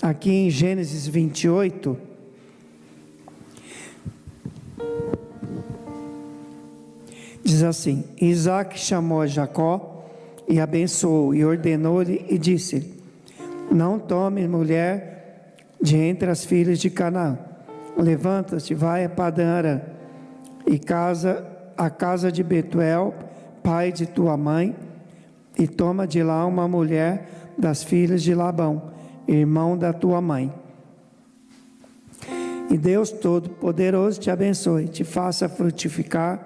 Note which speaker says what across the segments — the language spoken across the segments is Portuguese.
Speaker 1: aqui em Gênesis 28, diz assim: Isaac chamou a Jacó e abençoou, e ordenou-lhe e disse: não tome mulher de entre as filhas de Canaã. Levanta-te, vai a Padã Arã, e a casa de Betuel, pai de tua mãe, e toma de lá uma mulher das filhas de Labão, irmão da tua mãe. E Deus Todo-Poderoso te abençoe, te faça frutificar,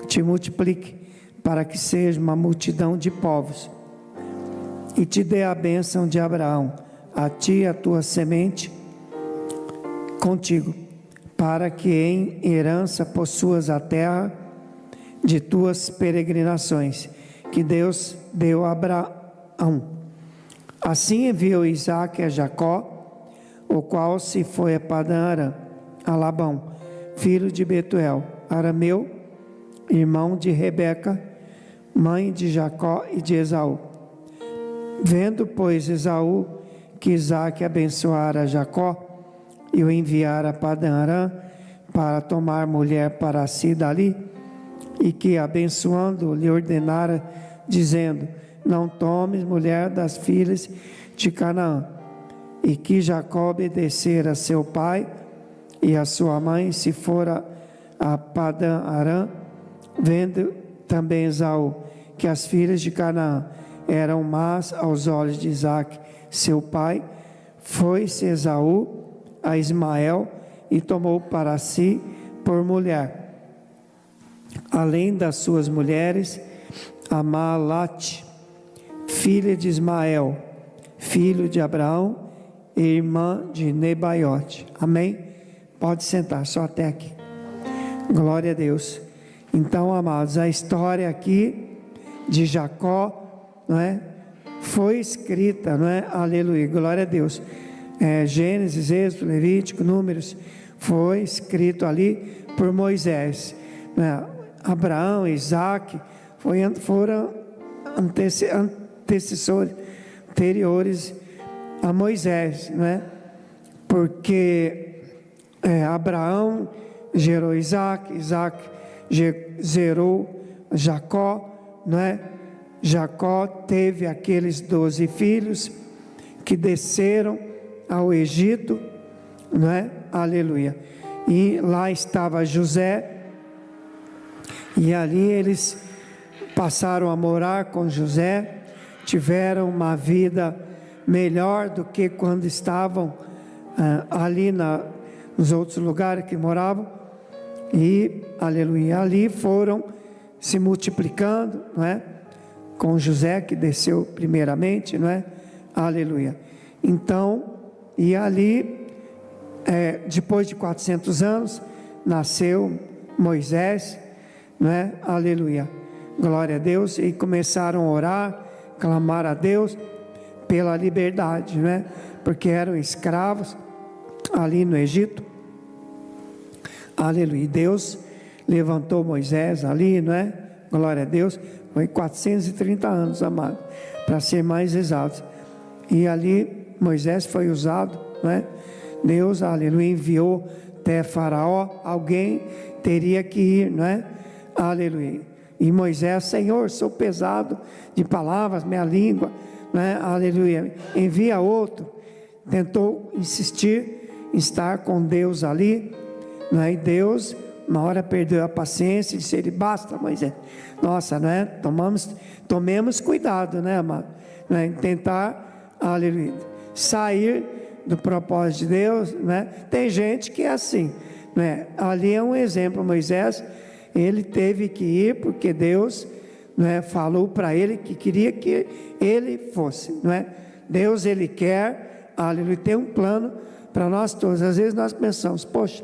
Speaker 1: te multiplique, para que seja uma multidão de povos, e te dê a bênção de Abraão, a ti e a tua semente contigo, para que em herança possuas a terra de tuas peregrinações, que Deus deu a Abraão. Assim enviou Isaque a Jacó, o qual se foi a Padã Arã, a Labão, filho de Betuel, arameu, irmão de Rebeca, mãe de Jacó e de Esaú. Vendo, pois, Esaú que Isaque abençoara Jacó e o enviara a Padã Arã para tomar mulher para si dali, e que abençoando lhe ordenara, dizendo: não tomes mulher das filhas de Canaã, e que Jacó obedecera a seu pai e a sua mãe, se fora a Padã Arã. Vendo também Esaú que as filhas de Canaã eram más aos olhos de Isaque, seu pai, foi-se Esaú a Ismael e tomou para si por mulher, além das suas mulheres, a Maalate, filha de Ismael, filho de Abraão, e irmã de Nebaiote. Amém? Pode sentar, só até aqui. Glória a Deus. Então, amados, a história aqui de Jacó, não é, foi escrita, não é? Aleluia, glória a Deus. Gênesis, Êxodo, Levítico, Números, foi escrito ali por Moisés, não é? Abraão, Isaque foram antecessores, anteriores a Moisés, não é? Porque Abraão gerou Isaque, Isaque gerou Jacó, não é? Jacó teve aqueles 12 filhos que desceram ao Egito, não é? Aleluia. E lá estava José, e ali eles passaram a morar com José, tiveram uma vida melhor do que quando estavam ali nos outros lugares que moravam, e aleluia, ali foram se multiplicando, não é? Com José que desceu primeiramente, não é? Aleluia. Então, e ali, depois de 400 anos, nasceu Moisés, não é? Aleluia, glória a Deus, e começaram a orar, clamar a Deus pela liberdade, não é? Porque eram escravos ali no Egito. Aleluia, e Deus levantou Moisés ali, não é? Glória a Deus, foi 430 anos, amado, para ser mais exato. E ali Moisés foi usado, não é? Deus, aleluia, enviou até Faraó, alguém teria que ir, não é? Aleluia. E Moisés: Senhor, sou pesado de palavras, minha língua, não é? Aleluia, envia outro. Tentou insistir em estar com Deus ali, não é? E Deus, uma hora, perdeu a paciência e disse: ele, basta, Moisés. Nossa, não é? Tomemos cuidado, né, amado? Não é? Em tentar, aleluia, sair do propósito de Deus, né? Tem gente que é assim, né? Ali é um exemplo. Moisés, ele teve que ir porque Deus, né, falou para ele que queria que ele fosse, não é? Deus, ele quer, aleluia, tem um plano para nós todos. Às vezes nós pensamos: poxa,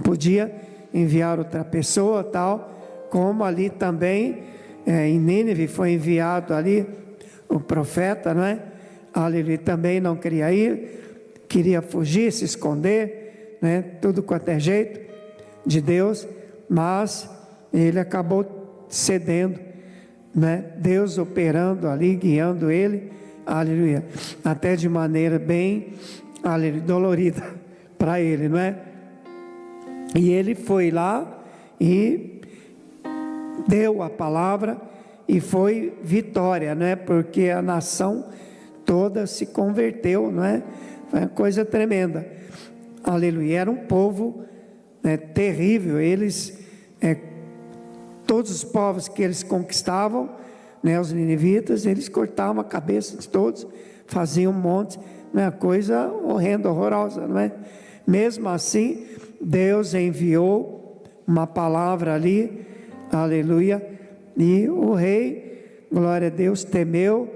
Speaker 1: podia enviar outra pessoa, tal, como ali também em Nínive foi enviado ali o profeta, não é? Aleluia, também não queria ir, queria fugir, se esconder, né? Tudo quanto é jeito de Deus, mas ele acabou cedendo, né? Deus operando ali, guiando ele, aleluia, até de maneira bem, aleluia, dolorida para ele, não é? E ele foi lá e deu a palavra e foi vitória, não é? Porque a nação toda se converteu, não é? Foi uma coisa tremenda, aleluia. Era um povo, né, terrível. Eles, todos os povos que eles conquistavam, né, os ninivitas, eles cortavam a cabeça de todos, faziam um monte, né, coisa horrenda, horrorosa, não é? Mesmo assim, Deus enviou uma palavra ali, aleluia, e o rei, glória a Deus, temeu,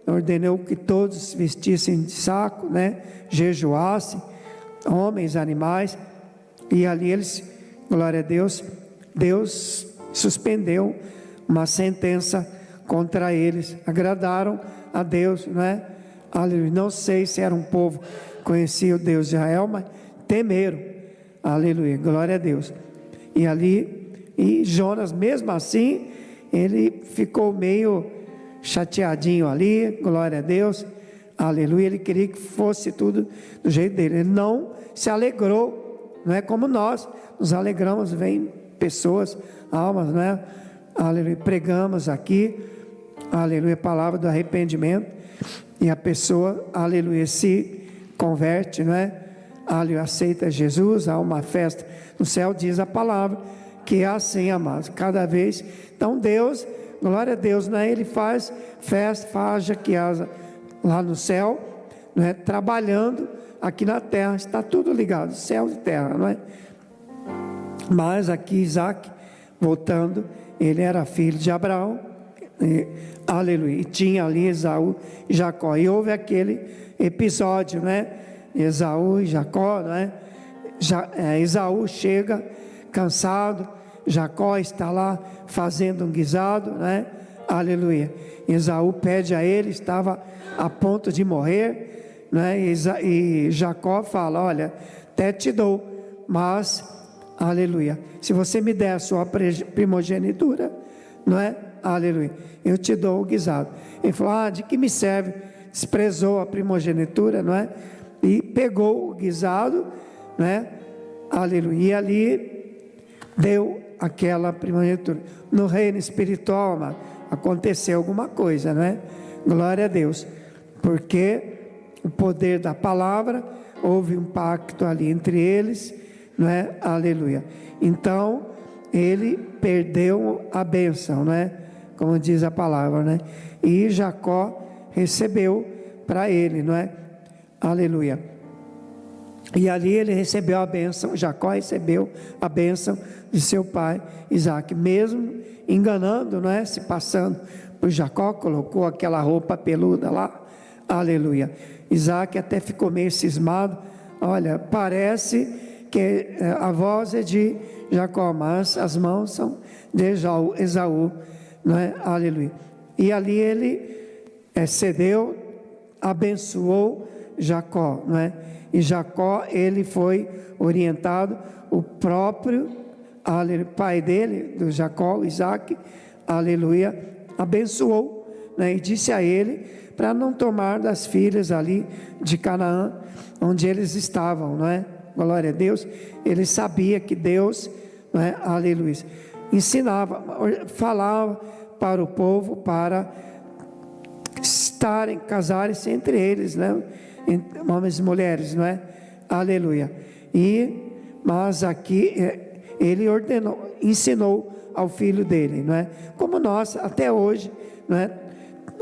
Speaker 1: ordenou que todos vestissem de saco, né, jejuassem, homens, animais, e ali eles, glória a Deus, Deus suspendeu uma sentença contra eles. Agradaram a Deus, não é? Aleluia. Não sei se era um povo que conhecia o Deus de Israel, mas temeram, aleluia, glória a Deus. E ali, e Jonas, mesmo assim, ele ficou meio chateadinho ali, glória a Deus, aleluia. Ele queria que fosse tudo do jeito dele, ele não se alegrou, não é como nós nos alegramos, vem pessoas, almas, não é? Aleluia, pregamos aqui, aleluia, a palavra do arrependimento, e a pessoa, aleluia, se converte, não é? Aleluia, aceita Jesus, há uma festa no céu, diz a palavra, que é assim, amados, cada vez. Então Deus, glória a Deus, não é? Ele faz festa, faz jaqueasa lá no céu, não é? Trabalhando aqui na terra, está tudo ligado, céu e terra, não é? Mas aqui Isaac, voltando, ele era filho de Abraão, aleluia, e tinha ali Esaú e Jacó, e houve aquele episódio, né? Esaú e Jacó, né? Esaú chega cansado, Jacó está lá fazendo um guisado, né? Aleluia. Esaú pede a ele, estava a ponto de morrer, né? E Jacó fala: olha, até te dou, mas, aleluia, se você me der a sua primogenitura, não é? Aleluia, eu te dou o guisado. Ele falou: de que me serve? Desprezou a primogenitura, não é? E pegou o guisado, não é? Aleluia, e ali deu aquela primogenitura. No reino espiritual, amado, aconteceu alguma coisa, não é? Glória a Deus, porque o poder da palavra, houve um pacto ali entre eles, não é? Aleluia. Então ele perdeu a bênção, não é? Como diz a palavra, né? E Jacó recebeu para ele, não é? Aleluia. E ali ele recebeu a bênção, Jacó recebeu a bênção de seu pai Isaac, mesmo enganando, não é? Se passando por Jacó, colocou aquela roupa peluda lá, aleluia. Isaac até ficou meio cismado, olha, parece que a voz é de Jacó, mas as mãos são de Esaú, não é? Aleluia. E ali ele cedeu, abençoou Jacó, não é? E Jacó, ele foi orientado, o próprio pai dele, do Jacó, Isaac, aleluia, abençoou, né? E disse a ele para não tomar das filhas ali de Canaã, onde eles estavam, não é? Glória a Deus. Ele sabia que Deus, não é? Aleluia, ensinava, falava para o povo para estarem, casarem-se entre eles, né? Homens e mulheres, não é? Aleluia. Mas aqui ele ordenou, ensinou ao filho dele, não é? Como nós até hoje, não é?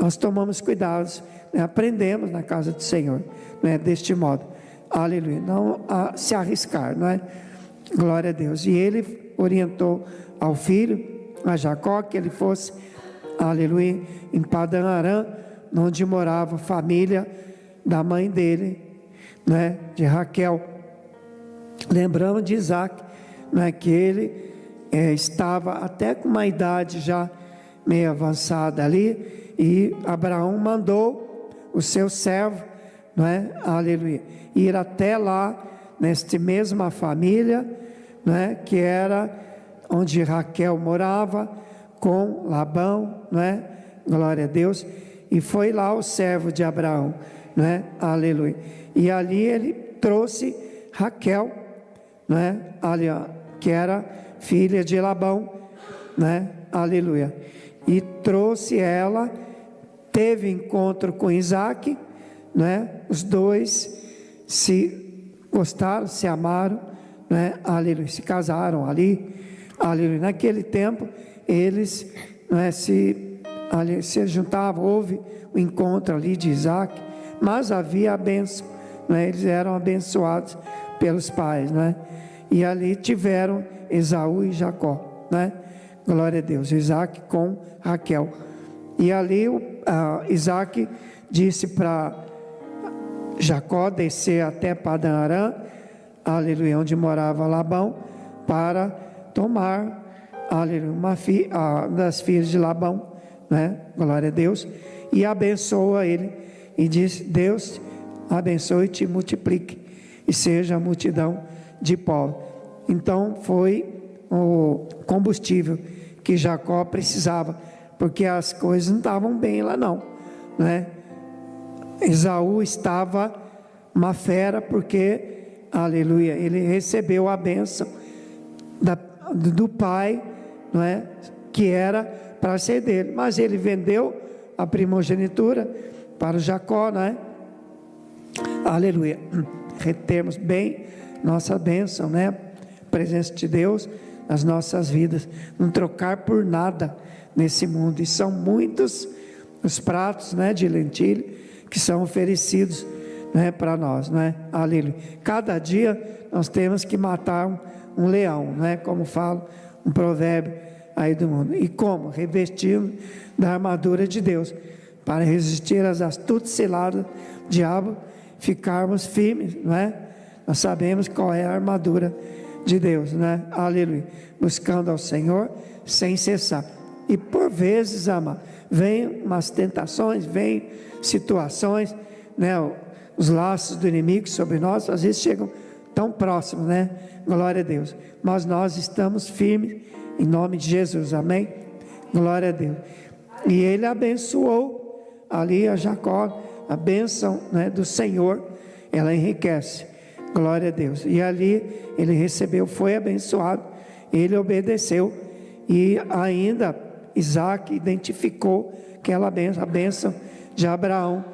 Speaker 1: Nós tomamos cuidados, né? Aprendemos na casa do Senhor, não é? Deste modo, aleluia, não a se arriscar, não é? Glória a Deus. E ele orientou ao filho, a Jacó, que ele fosse, aleluia, em Padã Arã, onde morava a família da mãe dele, né, de Raquel. Lembramos de Isaac, né, que ele estava até com uma idade já meio avançada ali, e Abraão mandou o seu servo, não é? Aleluia, ir até lá, nesta mesma família, não é? Que era onde Raquel morava, com Labão, não é? Glória a Deus. e foi lá o servo de Abraão, né? Aleluia. E ali ele trouxe Raquel, né? Ali, ó, que era filha de Labão, né? Aleluia. E trouxe ela, teve encontro com Isaac, né? Os dois se gostaram, se amaram, né? Aleluia. Se casaram ali, aleluia. Naquele tempo eles, né, se juntavam, houve o encontro ali de Isaac, mas havia a bênção, né? Eles eram abençoados pelos pais, né? E ali tiveram Esaú e Jacó, né? Glória a Deus. Isaac com Raquel. E ali Isaac disse para Jacó descer até Padan Aram, aleluia, onde morava Labão, para tomar, aleluia, uma das filhas de Labão, né? Glória a Deus. E abençoa ele e diz: Deus abençoe e te multiplique e seja a multidão de povos. Então foi o combustível que Jacó precisava, porque as coisas não estavam bem lá não, né? Esaú estava uma fera, porque, aleluia, ele recebeu a bênção do pai, não é? Que era para ser dele, mas ele vendeu a primogenitura para o Jacó, não é? Aleluia. Retemos bem nossa bênção, né? Presença de Deus nas nossas vidas, não trocar por nada nesse mundo. E são muitos os pratos, né, de lentilha que são oferecidos, né, para nós, né? Aleluia. Cada dia nós temos que matar um leão, né? Como fala um provérbio aí do mundo. E como? Revestindo da armadura de Deus, para resistir às astutas ciladas do diabo, ficarmos firmes, não é? Nós sabemos qual é a armadura de Deus, né? Aleluia. Buscando ao Senhor sem cessar. E por vezes, amado, vem umas tentações, vem situações, né? Os laços do inimigo sobre nós, às vezes chegam tão próximos, né? Glória a Deus. Mas nós estamos firmes em nome de Jesus, amém? Glória a Deus. E ele abençoou ali a Jacó, a bênção, né, do Senhor, ela enriquece. Glória a Deus. E ali ele recebeu, foi abençoado, ele obedeceu. E ainda Isaac identificou aquela bênção, a bênção de Abraão.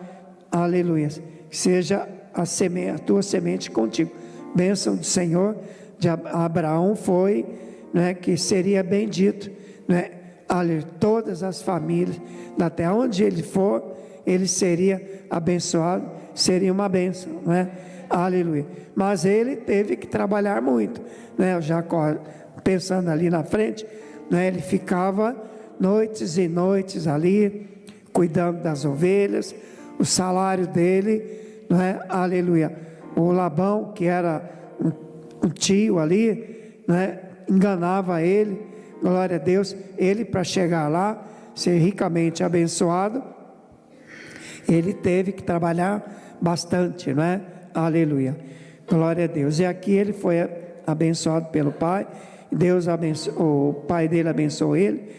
Speaker 1: Aleluia. Que seja a tua semente contigo. Bênção do Senhor de Abraão foi, né, que seria bendito, né? Aleluia. Todas as famílias da terra, onde ele for, ele seria abençoado, seria uma bênção, né? Aleluia. Mas ele teve que trabalhar muito, né? O Jacó, pensando ali na frente, né? Ele ficava noites e noites ali, cuidando das ovelhas, o salário dele, não é? Aleluia. O Labão, que era um tio ali, né? Enganava ele, glória a Deus. Ele, para chegar lá, ser ricamente abençoado, ele teve que trabalhar bastante, não é? Aleluia, glória a Deus. E aqui ele foi abençoado pelo pai. Deus abençoou, o pai dele abençoou ele,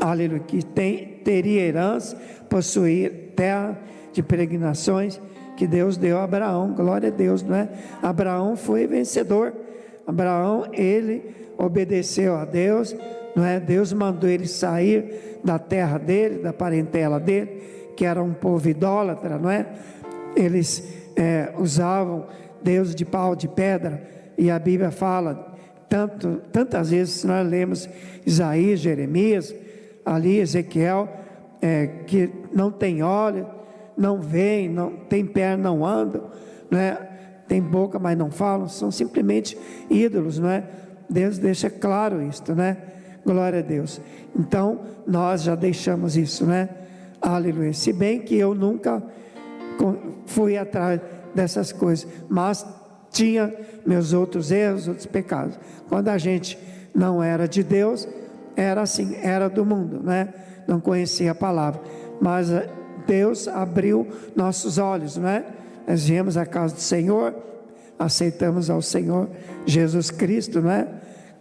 Speaker 1: aleluia, que teria herança, possuir terra de peregrinações que Deus deu a Abraão. Glória a Deus, não é? Abraão foi vencedor. Abraão, ele obedeceu a Deus, não é? Deus mandou ele sair da terra dele, da parentela dele, que era um povo idólatra, não é? Eles usavam Deus de pau, de pedra, e a Bíblia fala tantas vezes, nós lemos Isaías, Jeremias, ali Ezequiel, que não tem olho, não veem, não tem perna, não andam, não é? Tem boca, mas não falam, são simplesmente ídolos, não é? Deus deixa claro isto, né? Glória a Deus. Então nós já deixamos isso, né? Aleluia. Se bem que eu nunca fui atrás dessas coisas, mas tinha meus outros erros, outros pecados. Quando a gente não era de Deus, era assim, era do mundo, né? Não conhecia a palavra, mas Deus abriu nossos olhos, não é? Nós viemos à casa do Senhor, aceitamos ao Senhor Jesus Cristo, não é?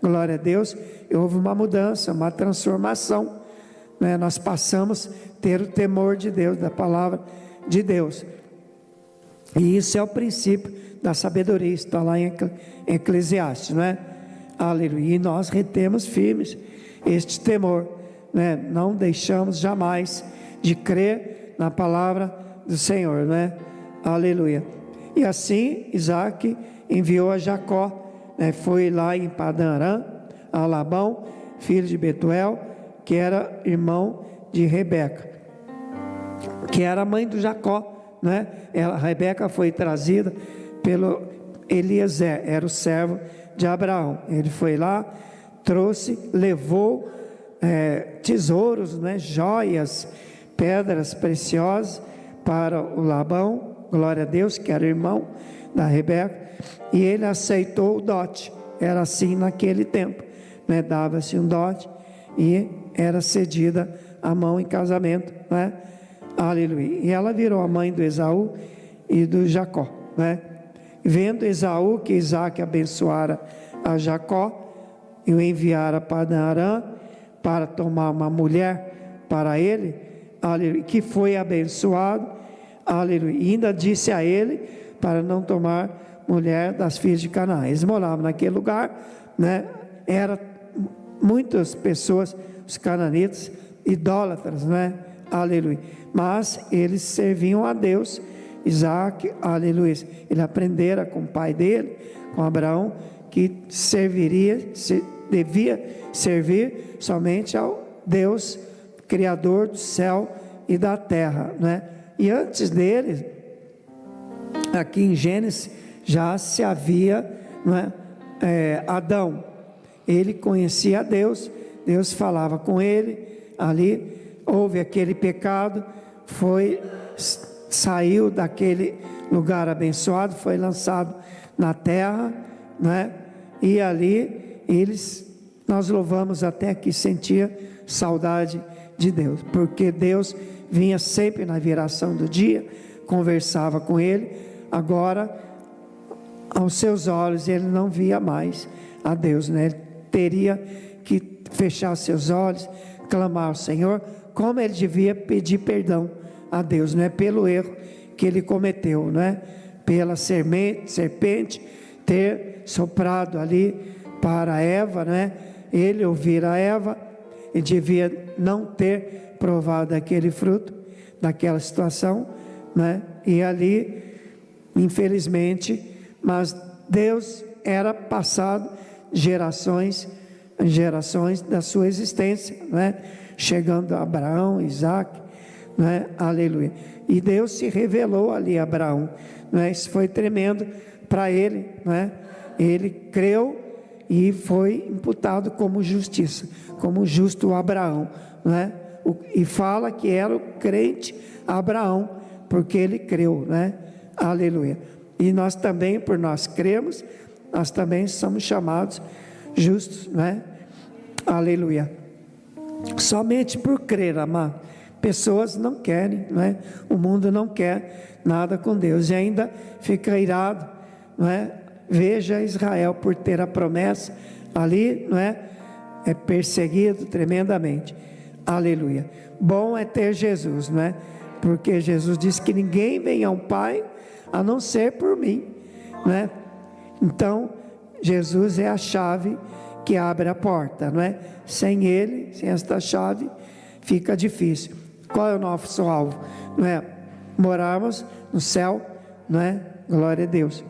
Speaker 1: Glória a Deus. E houve uma mudança, uma transformação, né, nós passamos a ter o temor de Deus, da palavra de Deus. E isso é o princípio da sabedoria, está lá em Eclesiastes, não é? Aleluia. E nós retemos firmes este temor, né? Não deixamos jamais de crer na palavra do Senhor, né? Aleluia. E assim Isaac enviou a Jacó, né? Foi lá em Padã Arã, a Labão, filho de Betuel, que era irmão de Rebeca, que era a mãe do Jacó, né? Rebeca foi trazida pelo Eliezer, era o servo de Abraão. Ele foi lá, trouxe, levou tesouros, né? Joias, pedras preciosas para o Labão, glória a Deus, que era irmão da Rebeca, e ele aceitou o dote. Era assim naquele tempo, né? Dava-se um dote e era cedida a mão em casamento, né? Aleluia. E ela virou a mãe do Esaú e do Jacó, né? Vendo Esaú que Isaac abençoara a Jacó e o enviara para Arã para tomar uma mulher para ele, aleluia, que foi abençoado, aleluia, e ainda disse a ele para não tomar mulher das filhas de Canaã. Eles moravam naquele lugar, né? Era muitas pessoas, os cananitas, idólatras, né? Aleluia. Mas eles serviam a Deus. Isaac, aleluia, ele aprendera com o pai dele, com Abraão, que devia servir somente ao Deus Criador do céu e da terra, né? E antes dele, aqui em Gênesis, já se havia, não é? Adão, ele conhecia a Deus, Deus falava com ele, ali houve aquele pecado, saiu daquele lugar abençoado, foi lançado na terra, né? E ali nós louvamos até que sentia saudade de Deus, porque Deus vinha sempre na viração do dia, conversava com ele. Agora, aos seus olhos, ele não via mais a Deus, né? Ele teria que fechar seus olhos, clamar ao Senhor, como ele devia pedir perdão a Deus, não é? Pelo erro que ele cometeu, não é? Pela serpente ter soprado ali para Eva, não é? Ele ouvir a Eva, e devia não ter provado aquele fruto, daquela situação, não é? E ali, infelizmente, mas Deus era passado gerações da sua existência, não é? Chegando a Abraão, Isaac, não é? Aleluia. E Deus se revelou ali a Abraão, não é? Isso foi tremendo para ele, não é? Ele creu e foi imputado como justiça, como justo Abraão, não é? E fala que era o crente Abraão, porque ele creu, né? Aleluia. E nós também, por nós cremos, nós também somos chamados justos, né? Aleluia. Somente por crer, amado. Pessoas não querem, não é? O mundo não quer nada com Deus e ainda fica irado, não é? Veja Israel, por ter a promessa ali, não é? É perseguido tremendamente. Aleluia. Bom é ter Jesus, não é? Porque Jesus disse que ninguém vem ao Pai a não ser por mim, não é? Então, Jesus é a chave que abre a porta, não é? Sem Ele, sem esta chave, fica difícil. Qual é o nosso alvo? Não é? Morarmos no céu, não é? Glória a Deus.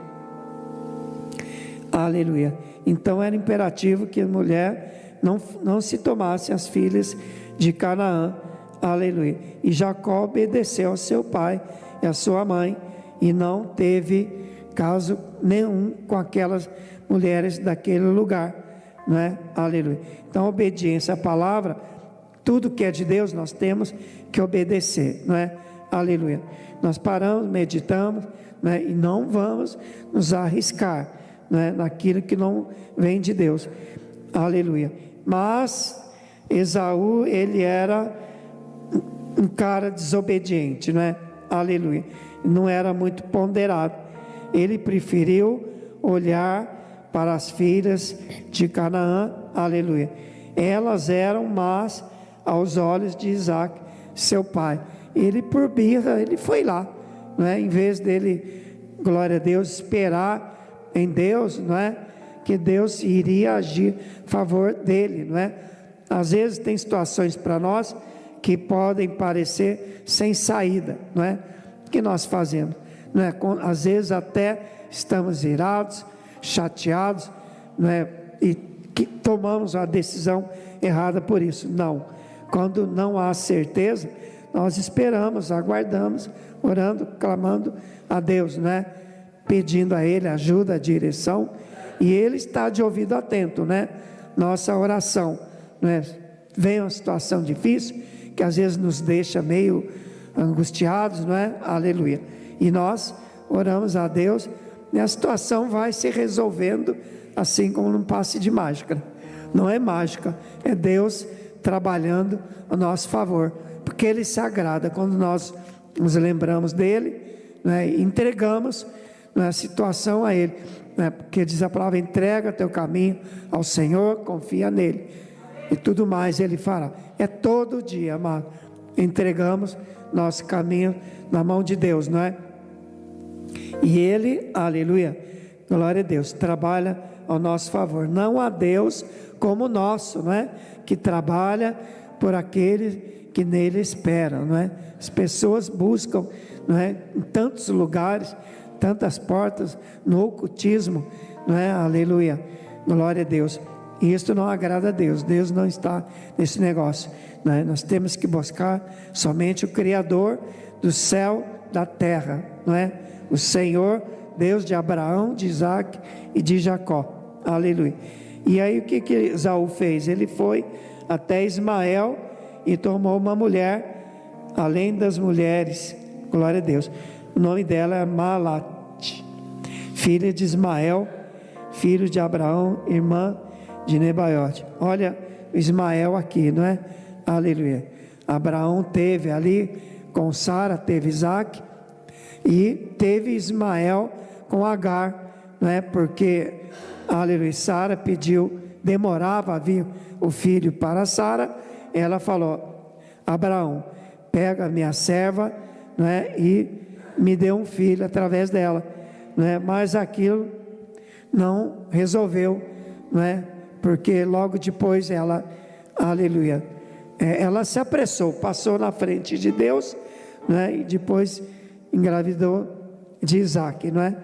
Speaker 1: Aleluia. Então era imperativo que a mulher não se tomasse as filhas de Canaã. Aleluia. E Jacó obedeceu ao seu pai e à sua mãe e não teve caso nenhum com aquelas mulheres daquele lugar, não é? Aleluia. Então, obediência à palavra, tudo que é de Deus nós temos que obedecer, não é? Aleluia. Nós paramos, meditamos, né? E não vamos nos arriscar, né? Naquilo que não vem de Deus. Aleluia. Mas Esaú, ele era um cara desobediente, não é? Aleluia. Não era muito ponderado. Ele preferiu olhar para as filhas de Canaã. Aleluia. Elas eram más aos olhos de Isaac, seu pai. Ele, por birra, ele foi lá, não é? Em vez dele, glória a Deus, esperar em Deus, não é? Que Deus iria agir a favor dele, não é? Às vezes tem situações para nós que podem parecer sem saída, não é? O que nós fazemos, não é? Às vezes até estamos irados, chateados, não é? E que tomamos a decisão errada por isso. Não, quando não há certeza, nós esperamos, aguardamos, orando, clamando a Deus, né? Pedindo a Ele ajuda, direção, e Ele está de ouvido atento, né? Nossa oração, né? Vem uma situação difícil, que às vezes nos deixa meio angustiados, não é? Aleluia. E nós oramos a Deus, e a situação vai se resolvendo, assim como num passe de mágica. Não é mágica, é Deus trabalhando a nosso favor, porque Ele se agrada quando nós nos lembramos dEle, né, e entregamos, né, a situação a Ele, né, porque diz a palavra: entrega teu caminho ao Senhor, confia nele, e tudo mais Ele fará. É todo dia, amado, entregamos nosso caminho na mão de Deus, não é? E Ele, aleluia, glória a Deus, trabalha ao nosso favor. Não há Deus como o nosso, não é? Que trabalha por aqueles que nele esperam, não é? As pessoas buscam, não é? Em tantos lugares, tantas portas, no ocultismo, não é? Aleluia, glória a Deus. E isso não agrada a Deus. Deus não está nesse negócio, não é? Nós temos que buscar somente o Criador do céu, da terra, não é? O Senhor, Deus de Abraão, de Isaac e de Jacó, aleluia. E aí o que Esaú fez? Ele foi até Ismael e tomou uma mulher, além das mulheres, glória a Deus. O nome dela é Malate, filha de Ismael, filho de Abraão, irmã de Nebaiote. Olha Ismael aqui, não é? Aleluia. Abraão teve ali com Sara, teve Isaac, e teve Ismael com Agar, não é? Porque, aleluia, Sara pediu, demorava a vir o filho para Sara. Ela falou: Abraão, pega a minha serva, não é? E me dê um filho através dela, não é? Mas aquilo não resolveu, não é? Porque logo depois ela, aleluia, ela se apressou, passou na frente de Deus, não é? E depois engravidou de Isaac, não é?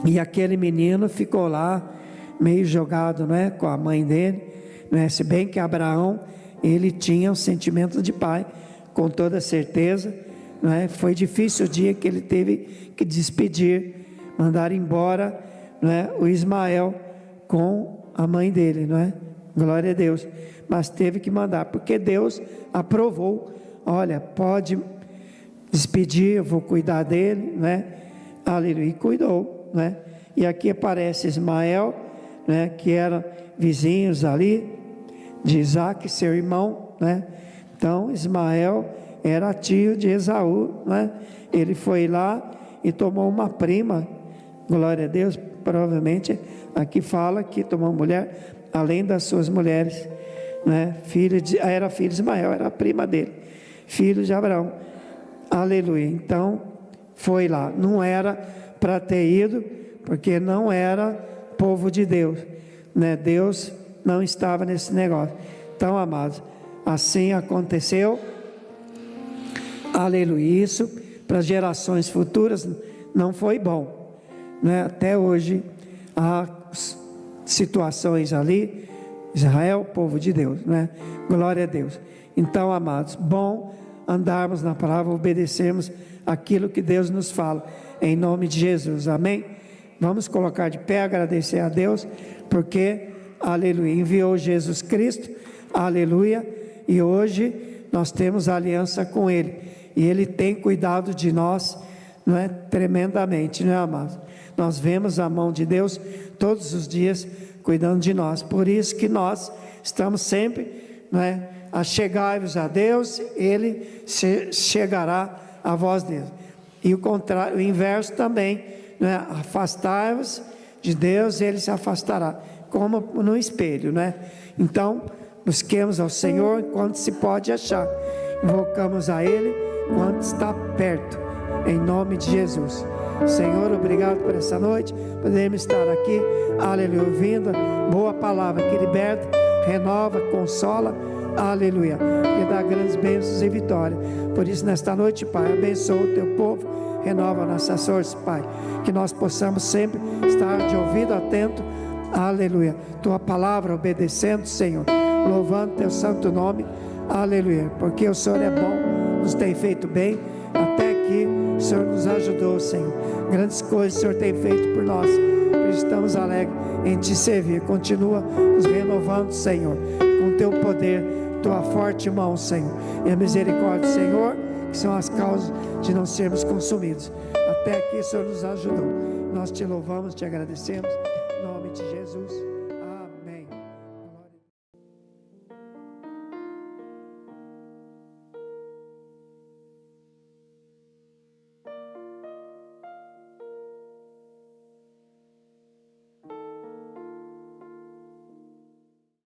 Speaker 1: E aquele menino ficou lá meio jogado, não é? Com a mãe dele, não é? Se bem que Abraão, ele tinha o sentimento de pai, com toda certeza, não é? Foi difícil o dia que ele teve que despedir, mandar embora, não é? O Ismael com a mãe dele, não é? Glória a Deus. Mas teve que mandar, porque Deus aprovou. Olha, pode despedir, eu vou cuidar dele, não é? Aleluia, e cuidou, não é? E aqui aparece Ismael, né, que eram vizinhos ali de Isaac, seu irmão, né? Então Ismael era tio de Esaú, né? Ele foi lá e tomou uma prima, glória a Deus. Provavelmente aqui fala que tomou uma mulher além das suas mulheres, né? Era filho de Ismael, era a prima dele, filho de Abraão, aleluia. Então foi lá, não era para ter ido, porque não era povo de Deus, né? Deus não estava nesse negócio. Então, amados, assim aconteceu, aleluia. Isso para gerações futuras não foi bom, né? Até hoje há situações ali, Israel, povo de Deus, né? Glória a Deus. Então, amados, bom andarmos na palavra, obedecermos aquilo que Deus nos fala, em nome de Jesus, amém? Vamos colocar de pé, agradecer a Deus, porque, aleluia, enviou Jesus Cristo, aleluia, e hoje nós temos aliança com Ele, e Ele tem cuidado de nós, não é? Tremendamente, não é, amados? Nós vemos a mão de Deus todos os dias cuidando de nós, por isso que nós estamos sempre, não é? Achegai-vos a Deus, Ele chegará a vós dele. E o contrário, o inverso também, né? Afastai-vos de Deus, Ele se afastará, como no espelho, né? Então, Busquemos ao Senhor enquanto se pode achar. Invocamos a Ele enquanto está perto. Em nome de Jesus. Senhor, obrigado por essa noite. Podemos estar aqui, aleluia, ouvindo boa palavra que liberta, renova, consola, aleluia, que dá grandes bênçãos e vitória. Por isso, nesta noite, Pai, abençoa o teu povo, renova nossas forças, Pai, que nós possamos sempre estar de ouvido atento, aleluia, tua palavra obedecendo, Senhor, louvando teu santo nome, aleluia, porque o Senhor é bom, nos tem feito bem, até aqui o Senhor nos ajudou, Senhor. Grandes coisas o Senhor tem feito por nós. Por isso estamos alegres em te servir. Continua nos renovando, Senhor, com teu poder, tua forte mão, Senhor. E a misericórdia do Senhor, que são as causas de não sermos consumidos. Até aqui o Senhor nos ajudou. Nós te louvamos, te agradecemos. Em nome de Jesus.